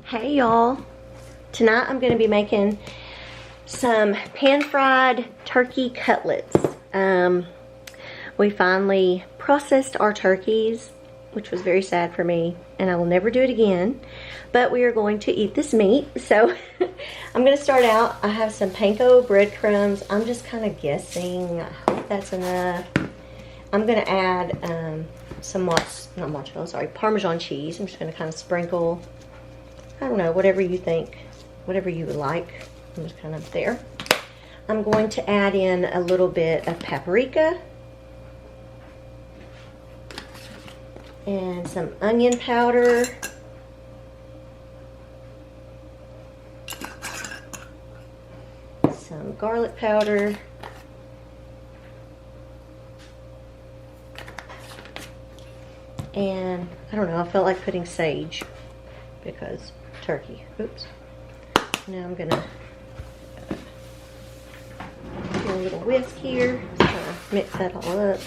Hey y'all, tonight I'm going to be making some pan-fried turkey cutlets. We finally processed our turkeys, which was very sad for me, and I will never do it again, but we are going to eat this meat. So I'm going to start out. I have some panko breadcrumbs. I'm just kind of guessing. I hope that's enough. I'm going to add some Parmesan cheese. I'm just going to kind of sprinkle, I don't know, whatever you think, whatever you would like. I'm just kind of there. I'm going to add in a little bit of paprika and some onion powder, some garlic powder, and I don't know, I felt like putting sage because turkey. Oops. Now I'm gonna do a little whisk here, just kind of mix that all up.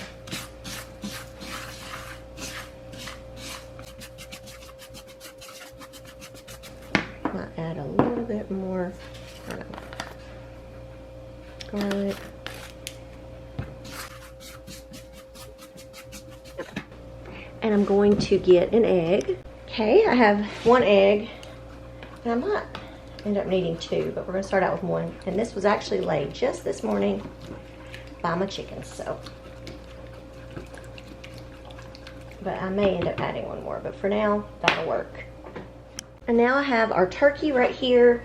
Might add a little bit more garlic. And I'm going to get an egg. Okay, I have one egg, and I might end up needing two, but we're gonna start out with one. And this was actually laid just this morning by my chickens, so. But I may end up adding one more, but for now, that'll work. And now I have our turkey right here,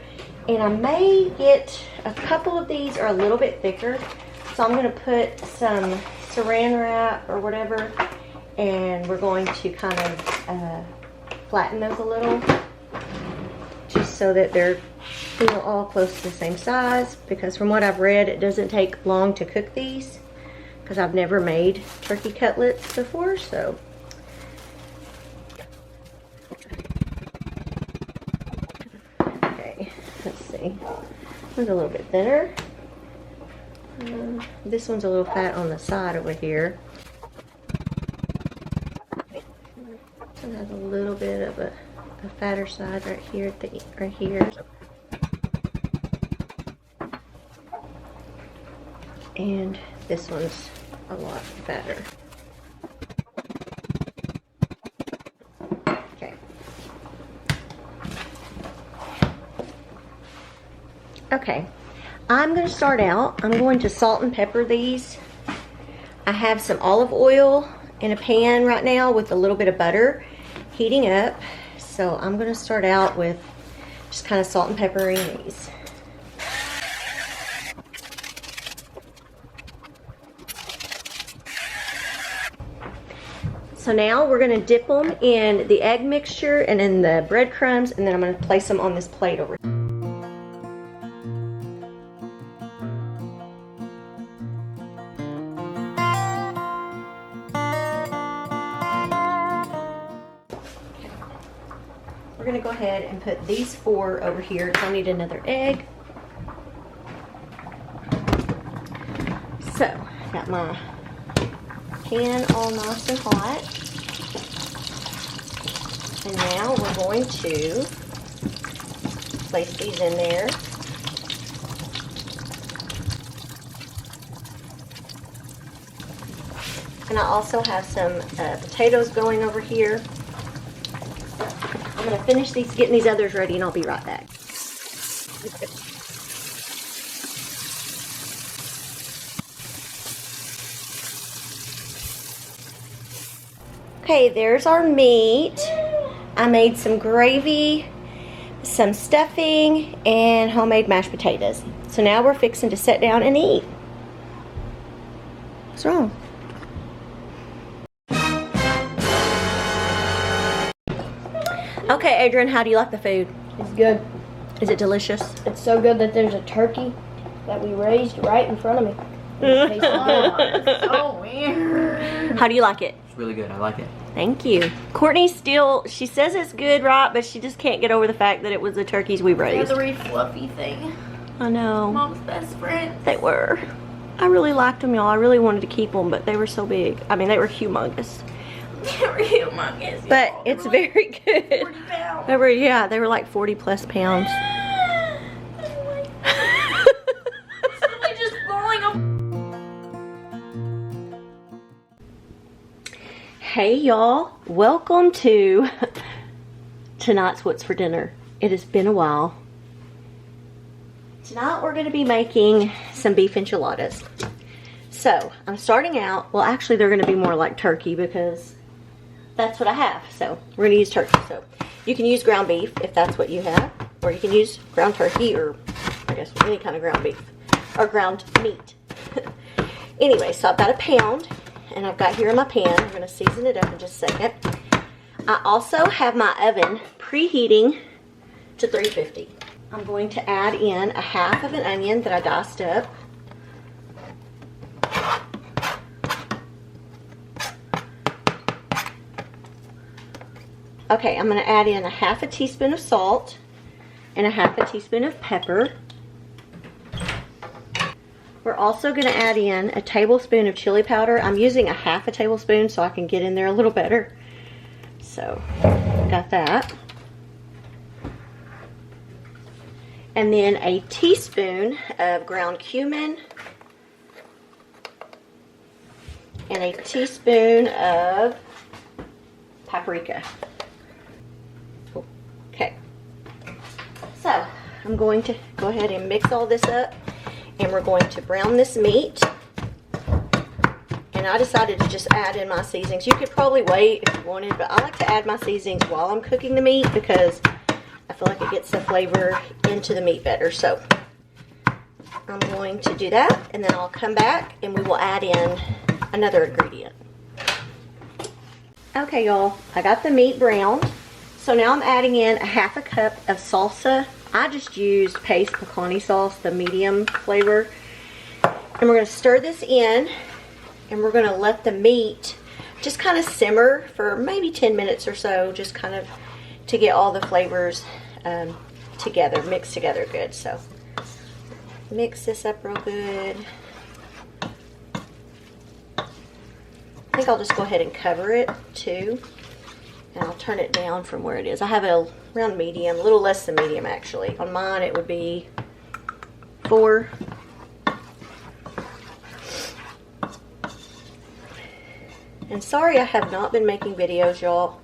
and I may get a couple of these are a little bit thicker, so I'm gonna put some saran wrap or whatever, and we're going to kind of flatten those a little, just so that they're all close to the same size, because from what I've read, it doesn't take long to cook these, because I've never made turkey cutlets before, so. Okay, let's see. One's a little bit thinner. This one's a little fat on the side over here. This one has a little bit of a fatter side right here, right here. And this one's a lot fatter. Okay. Okay, I'm going to start out. I'm going to salt and pepper these. I have some olive oil in a pan right now with a little bit of butter heating up. So I'm going to start out with just kind of salt and peppering these. So now we're going to dip them in the egg mixture and in the breadcrumbs, and then I'm going to place them on this plate over here. We're going to go ahead and put these four over here. So I need another egg. So, got my pan all nice and hot. And now we're going to place these in there. And I also have some potatoes going over here. I'm going to finish these, getting these others ready, and I'll be right back. Okay, there's our meat. I made some gravy, some stuffing, and homemade mashed potatoes. So now we're fixing to sit down and eat. What's wrong? Okay, Adrian, how do you like the food? It's good. Is it delicious? It's so good that there's a turkey that we raised right in front of me. It tastes it's so weird. How do you like it? It's really good. I like it. Thank you. Courtney still, she says it's good, right? But she just can't get over the fact that it was the turkeys we raised. The feathery, fluffy thing. I know. Mom's best friend. They were. I really liked them, y'all. I really wanted to keep them, but they were so big. I mean, they were humongous. Real monkeys. But it's very good. 40 pounds. They were like 40 plus pounds. Suddenly just falling up. Hey y'all, welcome to tonight's What's for Dinner. It has been a while. Tonight we're going to be making some beef enchiladas. So I'm starting out, well actually they're going to be more like turkey because that's what I have. So we're going to use turkey. So you can use ground beef if that's what you have, or you can use ground turkey, or I guess any kind of ground beef or ground meat. Anyway, so I've got a pound and I've got here in my pan. I'm going to season it up in just a second. I also have my oven preheating to 350. I'm going to add in a half of an onion that I diced up. Okay, I'm going to add in a half a teaspoon of salt and a half a teaspoon of pepper. We're also going to add in a tablespoon of chili powder. I'm using a half a tablespoon so I can get in there a little better. So, got that. And then a teaspoon of ground cumin and a teaspoon of paprika. Okay, so I'm going to go ahead and mix all this up, and we're going to brown this meat. And I decided to just add in my seasonings. You could probably wait if you wanted, but I like to add my seasonings while I'm cooking the meat because I feel like it gets the flavor into the meat better. So I'm going to do that, and then I'll come back and we will add in another ingredient. Okay, y'all, I got the meat browned. So now I'm adding in a half a cup of salsa. I just used paste pecani sauce, the medium flavor. And we're going to stir this in, and we're going to let the meat just kind of simmer for maybe 10 minutes or so, just kind of to get all the flavors together, mixed together good. So mix this up real good. I think I'll just go ahead and cover it too. And I'll turn it down from where it is. I have it around medium, a little less than medium actually. On mine it would be 4. And sorry I have not been making videos, y'all.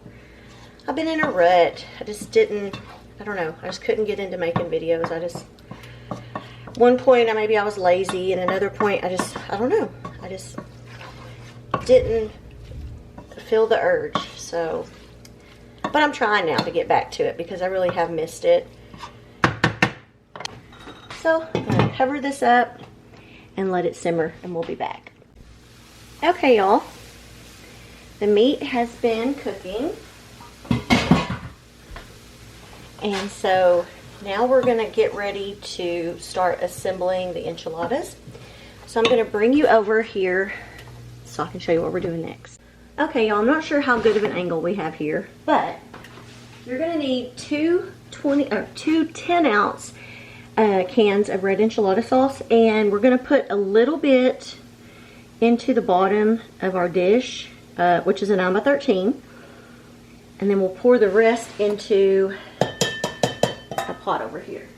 I've been in a rut. I just couldn't get into making videos. One point maybe I was lazy, and another point I just didn't feel the urge. So, but I'm trying now to get back to it because I really have missed it. So I'm going to cover this up and let it simmer, and we'll be back. Okay, y'all. The meat has been cooking. And so now we're going to get ready to start assembling the enchiladas. So I'm going to bring you over here so I can show you what we're doing next. Okay, y'all, I'm not sure how good of an angle we have here, but you're going to need two 10-ounce cans of red enchilada sauce, and we're going to put a little bit into the bottom of our dish, which is a 9x13, and then we'll pour the rest into a pot over here.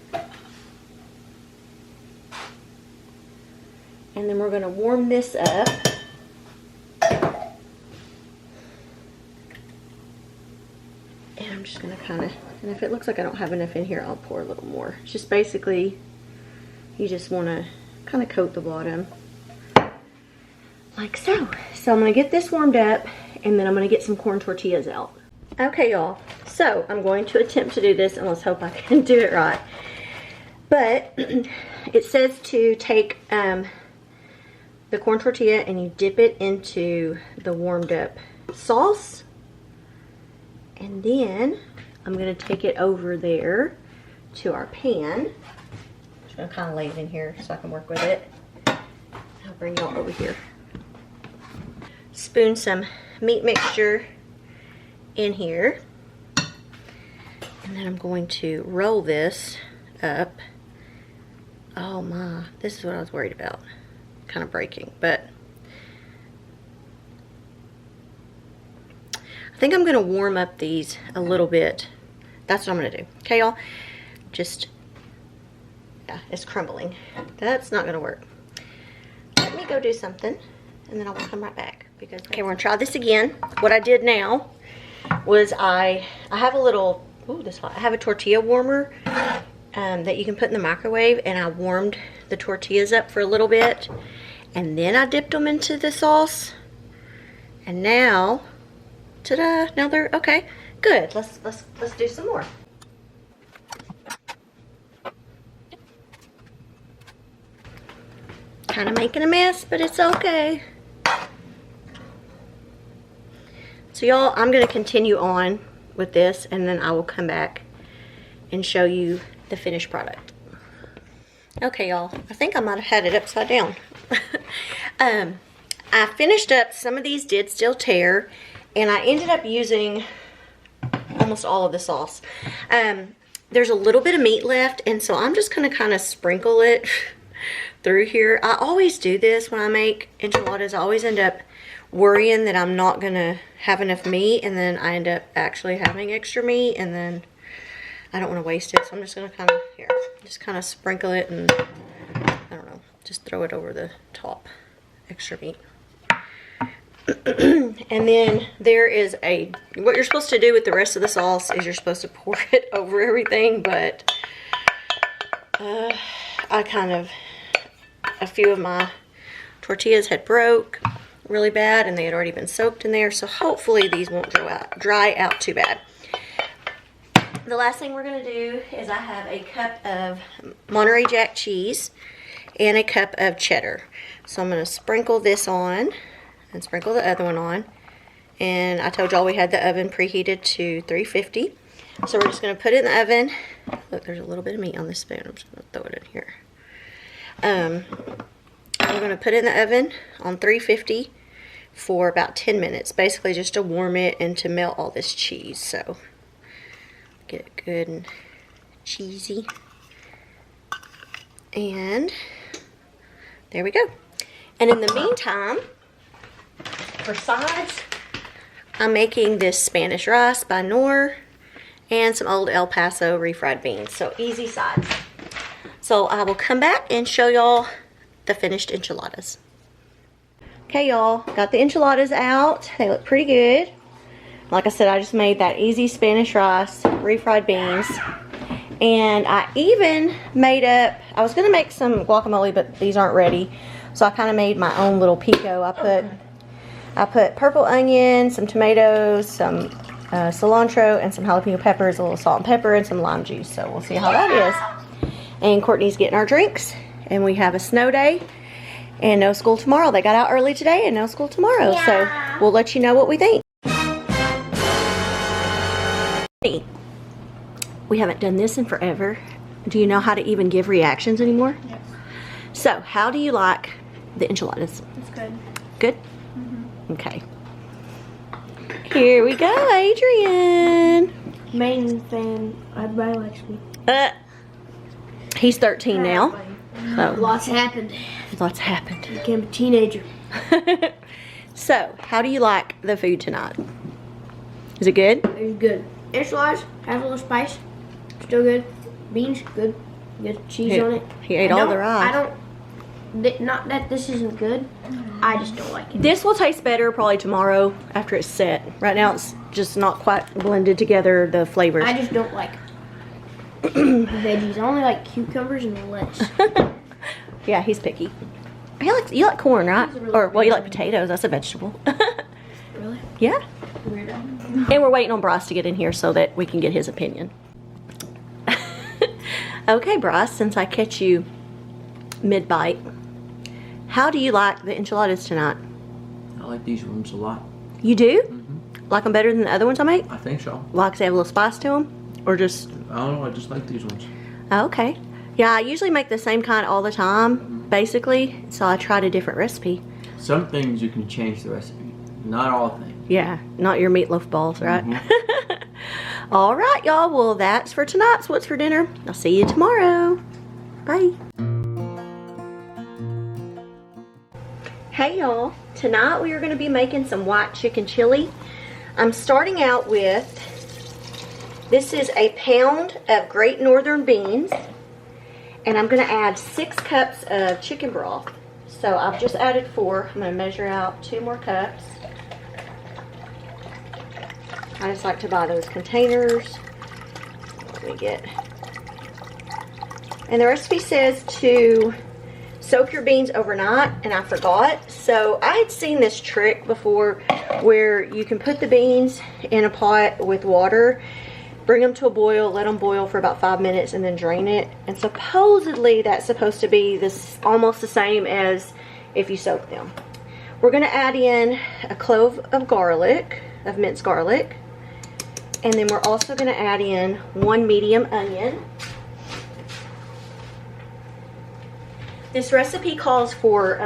And then we're going to warm this up. And I'm just going to kind of, and if it looks like I don't have enough in here, I'll pour a little more. It's just basically, you just want to kind of coat the bottom like so. So I'm going to get this warmed up, and then I'm going to get some corn tortillas out. Okay, y'all, so I'm going to attempt to do this, and let's hope I can do it right. But it says to take the corn tortilla and you dip it into the warmed up sauce, and then I'm going to take it over there to our pan. I'm just going to kind of lay it in here so I can work with it. I'll bring y'all over here. Spoon some meat mixture in here, and then I'm going to roll this up. Oh my, this is what I was worried about, kind of breaking, but think I'm gonna warm up these a little bit. That's what I'm gonna do. Okay, y'all? Just, yeah, it's crumbling. That's not gonna work. Let me go do something, and then I will come right back. Because okay, we're gonna try this again. What I did now was I have a little, ooh, this hot. I have a tortilla warmer that you can put in the microwave, and I warmed the tortillas up for a little bit, and then I dipped them into the sauce, and now, ta-da! Now they're okay. Good. Let's do some more. Kind of making a mess, but it's okay. So y'all, I'm going to continue on with this, and then I will come back and show you the finished product. Okay, y'all, I think I might have had it upside down. I finished up, some of these did still tear, and I ended up using almost all of the sauce. There's a little bit of meat left, and so I'm just going to kind of sprinkle it through here. I always do this when I make enchiladas. I always end up worrying that I'm not going to have enough meat, and then I end up actually having extra meat, and then I don't want to waste it, so I'm just going to kind of, here, just kind of sprinkle it, and I don't know, just throw it over the top, extra meat. And then there is what you're supposed to do with the rest of the sauce is you're supposed to pour it over everything, but a few of my tortillas had broke really bad, and they had already been soaked in there, so hopefully these won't dry out too bad. The last thing we're going to do is I have a cup of Monterey Jack cheese and a cup of cheddar. So I'm going to sprinkle this on and sprinkle the other one on. And I told y'all we had the oven preheated to 350. So we're just going to put it in the oven. Look, there's a little bit of meat on this spoon. I'm just going to throw it in here. We're going to put it in the oven on 350 for about 10 minutes. Basically just to warm it and to melt all this cheese. So get it good and cheesy. And there we go. And in the meantime, for sides, I'm making this Spanish rice by Knorr and some old El Paso refried beans. So easy sides. So I will come back and show y'all the finished enchiladas. Okay, y'all, got the enchiladas out. They look pretty good. Like I said, I just made that easy Spanish rice, refried beans. And I even made up, I was going to make some guacamole, but these aren't ready. So I kind of made my own little pico. I put purple onion, some tomatoes, some cilantro, and some jalapeno peppers, a little salt and pepper, and some lime juice. So we'll see how that is. And Courtney's getting our drinks. And we have a snow day and no school tomorrow. They got out early today and no school tomorrow. Yeah. So we'll let you know what we think. We haven't done this in forever. Do you know how to even give reactions anymore? Yes. So, how do you like the enchiladas? It's good. Good? Mm-hmm. Okay. Here we go, Adrian. Main fan. Everybody likes me. He's 13 now. So Lots happened. Lots happened. I became a teenager. So, how do you like the food tonight? Is it good? It's good. Enchiladas has a little spice. Still good. Beans, good. Good cheese on it. He ate all the rice. Not that this isn't good. I just don't like it. This will taste better probably tomorrow after it's set. Right now it's just not quite blended together, the flavors. I just don't like veggies. I only like cucumbers and lettuce. Yeah, he's picky. You like corn, right? Really or, well, you like potatoes. That's a vegetable. Really? Yeah. Weirdo. And we're waiting on Bryce to get in here so that we can get his opinion. Okay, Bryce, since I catch you mid-bite, how do you like the enchiladas tonight? I like these ones a lot. You do? Mm-hmm. Like them better than the other ones I make? I think so. Like they have a little spice to them? Or just... I don't know, I just like these ones. Oh, okay. Yeah, I usually make the same kind all the time, basically. So I tried a different recipe. Some things you can change the recipe. Not all things. Yeah, not your meatloaf balls, right? Mm-hmm. All right, y'all. Well, that's for tonight's What's for Dinner. I'll see you tomorrow. Bye. Hey, y'all. Tonight we are going to be making some white chicken chili. I'm starting out with, this is a pound of Great Northern beans, and I'm going to add 6 cups of chicken broth. So I've just added 4. I'm going to measure out 2 more cups. I just like to buy those containers. Let me get, and the recipe says to soak your beans overnight, and I forgot. So I had seen this trick before where you can put the beans in a pot with water, bring them to a boil, let them boil for about 5 minutes, and then drain it. And supposedly that's supposed to be this almost the same as if you soak them. We're going to add in a clove of garlic, of minced garlic. And then we're also going to add in 1 medium onion. This recipe calls for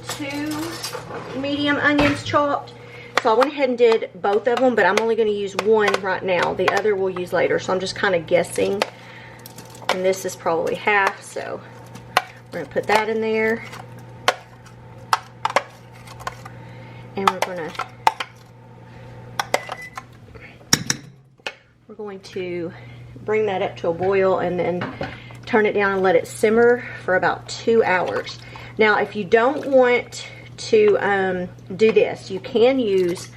2 medium onions chopped. So I went ahead and did both of them, but I'm only going to use 1 right now. The other we'll use later. So I'm just kind of guessing. And this is probably half, so we're going to put that in there. And we're going to bring that up to a boil and then turn it down and let it simmer for about 2 hours. Now, if you don't want to do this, you can use,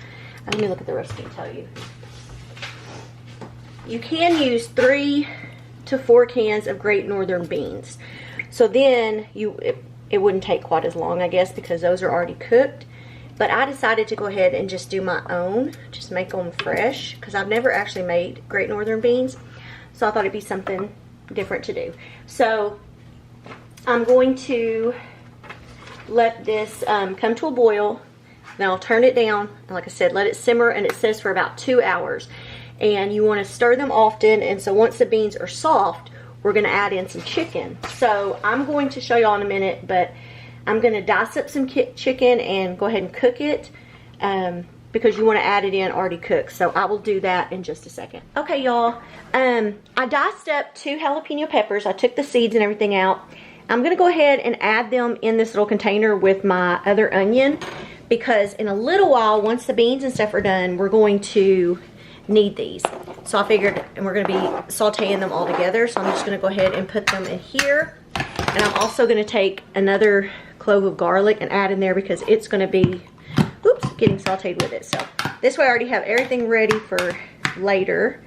let me look at the recipe and tell you. You can use 3 to 4 cans of Great Northern beans. So then it wouldn't take quite as long, I guess, because those are already cooked. But I decided to go ahead and just do my own, just make them fresh, because I've never actually made Great Northern beans. So I thought it'd be something different to do. So I'm going to let this come to a boil. Then I'll turn it down, and like I said, let it simmer, and it says for about 2 hours. And you want to stir them often, and so once the beans are soft, we're going to add in some chicken. So I'm going to show y'all in a minute, but I'm going to dice up some chicken and go ahead and cook it because you want to add it in already cooked. So I will do that in just a second. Okay, y'all. I diced up 2 jalapeno peppers. I took the seeds and everything out. I'm going to go ahead and add them in this little container with my other onion because in a little while, once the beans and stuff are done, we're going to need these. So I figured, and we're going to be sauteing them all together. So I'm just going to go ahead and put them in here. And I'm also going to take another clove of garlic and add in there because it's going to be, oops, getting sauteed with it. So this way I already have everything ready for later.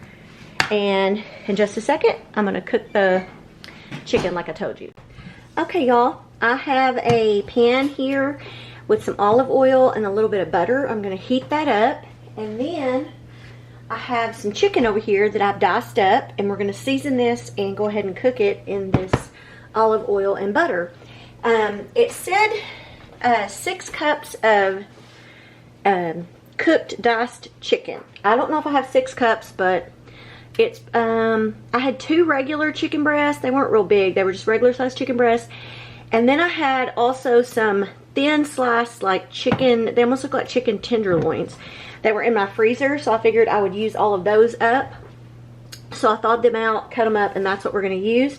And in just a second, I'm going to cook the chicken like I told you. Okay, y'all, I have a pan here with some olive oil and a little bit of butter. I'm going to heat that up. And then I have some chicken over here that I've diced up. And we're going to season this and go ahead and cook it in this olive oil and butter. It said 6 cups of cooked diced chicken. I don't know if I have 6 cups, but it's I had 2 regular chicken breasts. They weren't real big. They were just regular sized chicken breasts. And then I had also some thin sliced like chicken. They almost look like chicken tenderloins that were in my freezer. So I figured I would use all of those up. So I thawed them out, cut them up, and that's what we're going to use.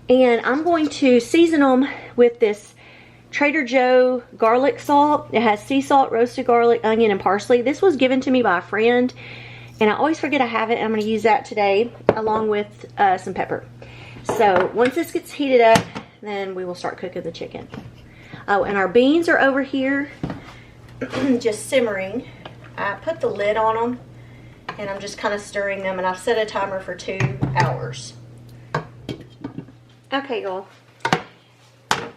And I'm going to season them with this Trader Joe garlic salt. It has sea salt, roasted garlic, onion, and parsley. This was given to me by a friend, and I always forget I have it. I'm going to use that today along with some pepper. So once this gets heated up, then we will start cooking the chicken. Oh, and our beans are over here just simmering. I put the lid on them, and I'm just kind of stirring them, and I've set a timer for 2 hours. Okay, y'all,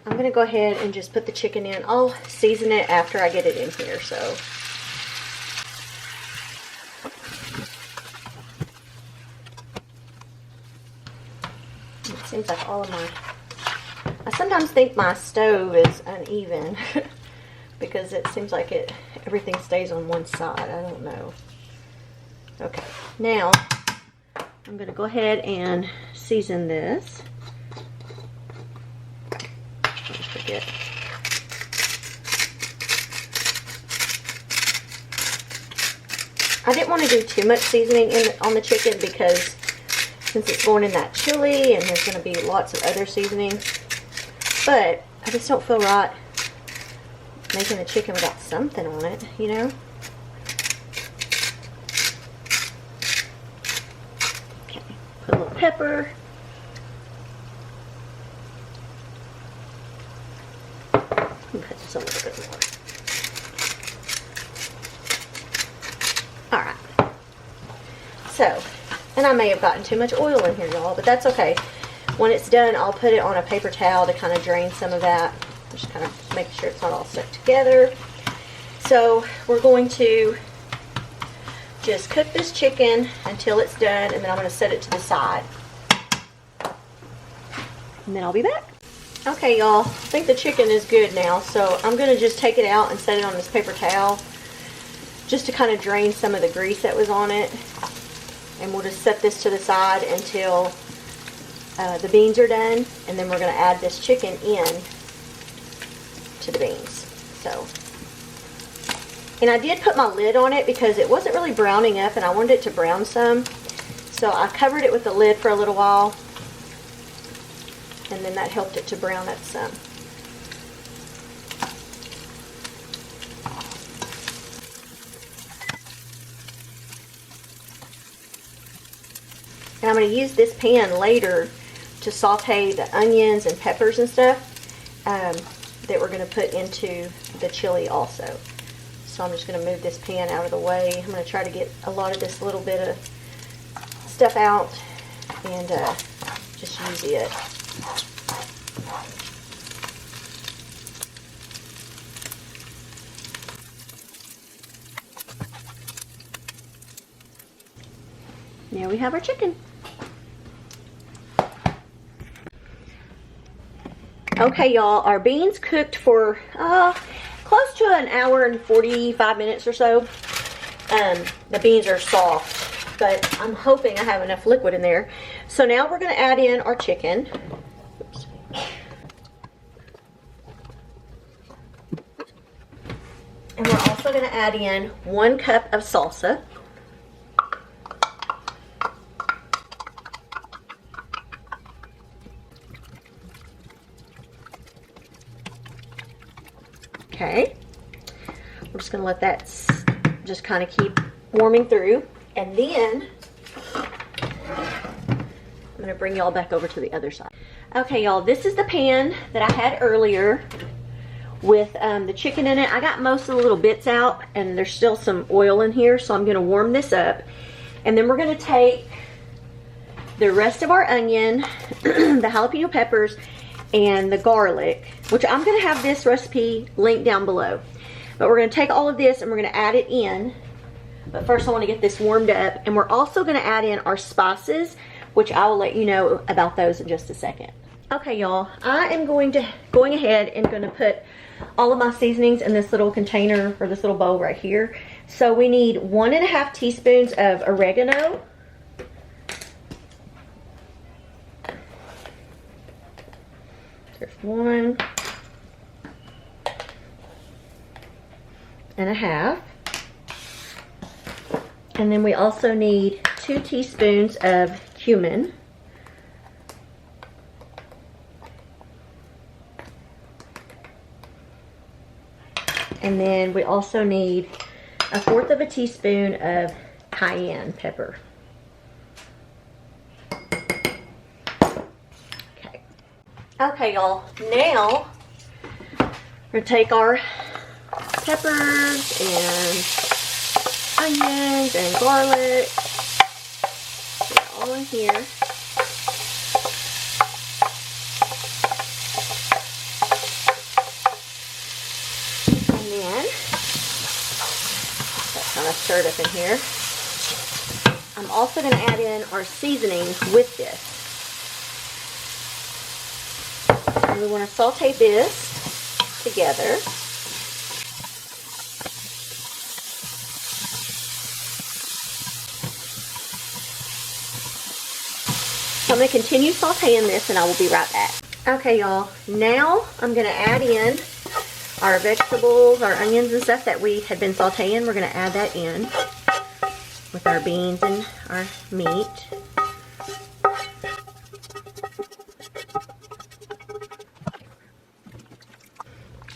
I'm going to go ahead and just put the chicken in. I'll season it after I get it in here, so. It seems like all of my, I sometimes think my stove is uneven because it seems like everything stays on one side. I don't know. Okay, now I'm going to go ahead and season this. Forget. I didn't want to do too much seasoning on the chicken because since it's going in that chili and there's going to be lots of other seasonings, but I just don't feel right making the chicken without something on it, you know? Okay, put a little pepper. Put just a little bit more. Alright. So, and I may have gotten too much oil in here, y'all, but that's okay. When it's done, I'll put it on a paper towel to kind of drain some of that. Just kind of make sure it's not all stuck together. So, we're going to just cook this chicken until it's done, and then I'm going to set it to the side. And then I'll be back. Okay, y'all, I think the chicken is good now, so I'm going to just take it out and set it on this paper towel just to kind of drain some of the grease that was on it. And we'll just set this to the side until the beans are done, and then we're going to add this chicken in to the beans. So, and I did put my lid on it because it wasn't really browning up and I wanted it to brown some. So I covered it with the lid for a little while, and then that helped it to brown up some. And I'm going to use this pan later to saute the onions and peppers and stuff that we're going to put into the chili also. So I'm just going to move this pan out of the way. I'm going to try to get a lot of this little bit of stuff out and just use it. There we have our chicken. Okay, y'all, our beans cooked for close to an hour and 45 minutes or so. The beans are soft, but I'm hoping I have enough liquid in there. So now we're going to add in our chicken. Oops. And we're also going to add in 1 cup of salsa. Okay, we're just going to let that just kind of keep warming through, and then I'm going to bring y'all back over to the other side. Okay, y'all, this is the pan that I had earlier with the chicken in it. I got most of the little bits out, and there's still some oil in here, so I'm going to warm this up, and then we're going to take the rest of our onion, the jalapeno peppers, and the garlic, which I'm going to have this recipe linked down below. But we're going to take all of this and we're going to add it in. But first I want to get this warmed up. And we're also going to add in our spices, which I will let you know about those in just a second. Okay, y'all, I am going ahead and going to put all of my seasonings in this little container, or this little bowl right here. So we need 1.5 teaspoons of oregano. There's 1.5. And then we also need 2 teaspoons of cumin. And then we also need 1/4 teaspoon of cayenne pepper. Okay, y'all, now we're going to take our peppers and onions and garlic, put it all in here. And then, that's kind of stirred up in here. I'm also going to add in our seasonings with this. And we want to saute this together. So I'm going to continue sauteing this and I will be right back. Okay, y'all, now I'm going to add in our vegetables, our onions and stuff that we had been sauteing. We're going to add that in with our beans and our meat.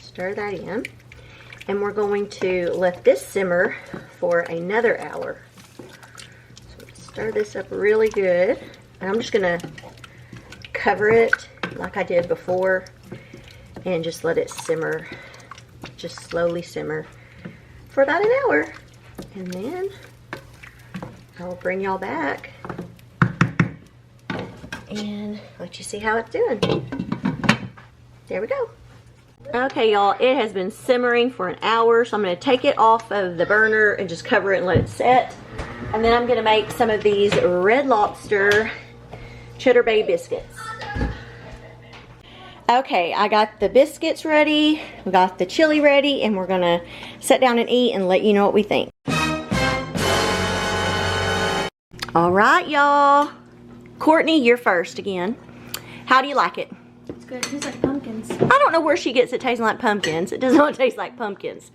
Stir that in. And we're going to let this simmer for another hour. So stir this up really good. And I'm just gonna cover it like I did before and just let it simmer, just slowly simmer for about an hour. And then I'll bring y'all back and let you see how it's doing. There we go. Okay, y'all, it has been simmering for an hour, so I'm going to take it off of the burner and just cover it and let it set. And then I'm going to make some of these Red Lobster Cheddar Bay biscuits. Okay, I got the biscuits ready, we got the chili ready, and we're going to sit down and eat and let you know what we think. All right, y'all. Courtney, you're first again. How do you like it? It's good. It tastes like pumpkins. I don't know where she gets it tasting like pumpkins. It does not taste like pumpkins.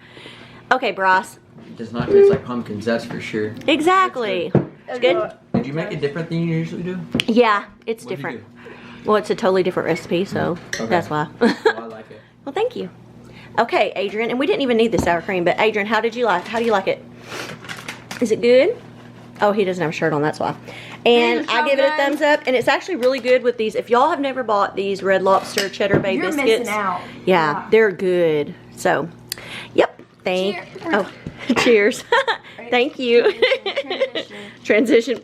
Okay, Bryce. It does not taste like pumpkins, that's for sure. Exactly. It's good? Did you make it different than you usually do? Yeah, it's What'd you different. do? Well, it's a totally different recipe, so Okay. that's why. Well, I like it. Well, thank you. Okay, Adrian, and we didn't even need the sour cream, but Adrian, how do you like it? Is it good? Oh, he doesn't have a shirt on, that's why. And I give it a thumbs up, and it's actually really good with these. If y'all have never bought these Red Lobster Cheddar Bay biscuits, missing out. Yeah, they're good. So, yep. Cheers. Oh, cheers. Thank you. Transition. Transition.